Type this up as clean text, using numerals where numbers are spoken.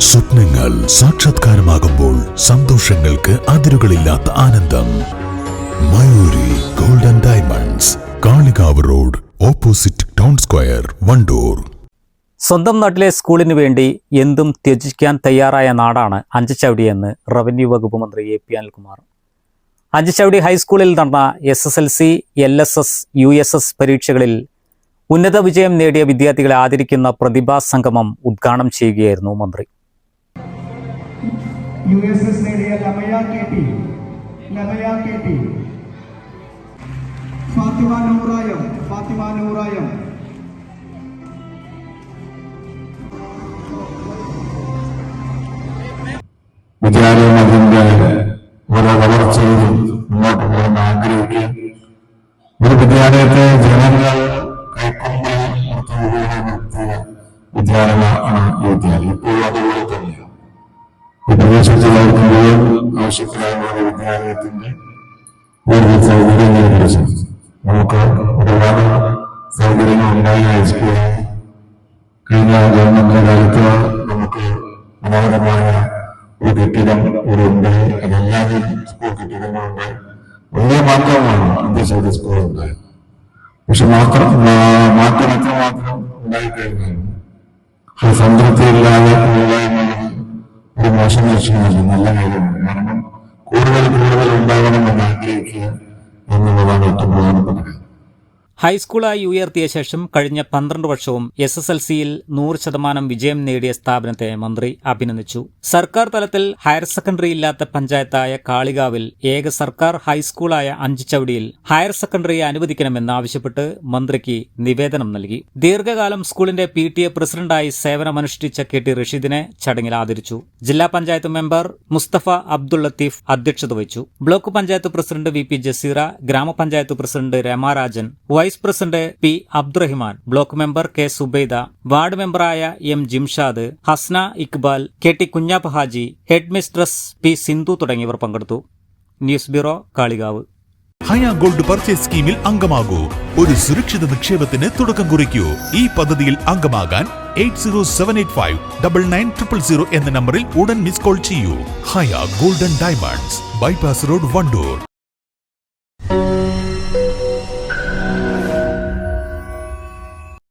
സ്വപ്നങ്ങൾ സാക്ഷാത്കാരമാകുമ്പോൾ സന്തോഷങ്ങൾക്ക് അതിരുകളില്ലാത്ത ആനന്ദം. Mayuri golden diamonds, Kalikavu road, opposite town square, Wandoor. സ്വന്തം നാട്ടിലെ സ്കൂളിന് വേണ്ടി എന്തും ത്യജിക്കാൻ തയ്യാറായ നാടാണ് അഞ്ചുചവടിയെന്ന് റവന്യൂ വകുപ്പ് മന്ത്രി എ പി അനിൽകുമാർ. അഞ്ചുചവടി ഹൈസ്കൂളിൽ നടന്ന SSLC, LSS, USS പരീക്ഷകളിൽ ഉന്നത വിജയം നേടിയ വിദ്യാർത്ഥികളെ ആദരിക്കുന്ന പ്രതിഭാ സംഗമം ഉദ്ഘാടനം ചെയ്യുകയായിരുന്നു മന്ത്രി. USS നേടിയ ലമയ KT, ഫാത്തിമ നൂറായം, വിദ്യാലയം അതിന്റെ ഓരോ വളർച്ചയിലും മുന്നോട്ട് പോകാൻ ആഗ്രഹിക്കുക. ഒരു വിദ്യാലയത്തെ ജനങ്ങൾ കൈക്കൊണ്ടു നിർത്തിയ വിദ്യാലയമാണ് ഈ വിദ്യാലയം. ഇപ്പോഴും അതുപോലെ തന്നെയാണ്. ഈ പ്രദേശത്തുള്ളവർക്ക് മുഴുവൻ ആവശ്യത്തിലായ വിദ്യാലയത്തിന്റെ കൂടുതൽ സൗകര്യങ്ങൾ കുറിച്ച് നമുക്ക് ഒരുപാട് സൗകര്യങ്ങൾ ഉണ്ടായി. ഹൈസ്കൂളിൽ കഴിഞ്ഞ ഗവൺമെന്റിന്റെ കാലത്ത് നമുക്ക് മനോഹരമായ ഒരു കെട്ടിടം ഉണ്ട്. അതെല്ലാവരും സ്കൂൾ കെട്ടിടങ്ങളുണ്ട്. വലിയ മാറ്റമാണ് അഞ്ചുചവടി സ്കൂൾ ഉണ്ടായത്. പക്ഷെ മാറ്റം എത്രമാത്രം ഉണ്ടായിക്കഴിഞ്ഞാലും സംതൃപ്തിയില്ലാതെ പോവുക എന്നുള്ളത് ഒരു മോശം ലക്ഷ്യമല്ല, നല്ല കാര്യമാണ്. കാരണം കൂടുതൽ ഉണ്ടാകണമെന്ന് ആഗ്രഹിക്കുക എന്നുള്ളതാണ് ഏറ്റവും പ്രധാനപ്പെട്ട കാര്യം. ഹൈസ്കൂളായി ഉയർത്തിയ ശേഷം കഴിഞ്ഞ 12 വർഷവും SSLCയിൽ 100% വിജയം നേടിയ സ്ഥാപനത്തെ മന്ത്രി അഭിനന്ദിച്ചു. സർക്കാർ തലത്തിൽ ഹയർ സെക്കൻഡറി ഇല്ലാത്ത പഞ്ചായത്തായ കാളികാവിൽ ഏക സർക്കാർ ഹൈസ്കൂളായ അഞ്ചുചവടിയിൽ ഹയർ സെക്കൻഡറി അനുവദിക്കണമെന്നാവശ്യപ്പെട്ട് മന്ത്രിക്ക് നിവേദനം നൽകി. ദീർഘകാലം സ്കൂളിന്റെ PTA പ്രസിഡന്റായി സേവനമനുഷ്ഠിച്ച KT റഷീദിനെ ചടങ്ങിൽ ആദരിച്ചു. ജില്ലാ പഞ്ചായത്ത് മെമ്പർ മുസ്തഫ അബ്ദുൾ ലത്തീഫ് അധ്യക്ഷത വഹിച്ചു. Block panchayat president VP Jaseera, ഗ്രാമപഞ്ചായത്ത് president Ramarajan, vice president P Abdurahiman, block member K Subaida, ward മെമ്പറായ M Jimshad, Hasna Iqbal, KT Kunjappa Haji, head mistress P Sindhu തുടങ്ങിയവർ പങ്കെടുത്തു. News bureau, Kalikavu. Haya gold purchase സ്കീമിൽ അംഗമാകൂ. ഒരു സുരക്ഷിത നിക്ഷേപത്തിന് തുടക്കം കുറിക്കൂ. ഈ പദ്ധതിയിൽ അംഗമാകാൻ 8078599000 എന്ന നമ്പറിൽ ഉടൻ മിസ് കോൾ ചെയ്യൂ. Haya golden diamonds, bypass road, Wandoor.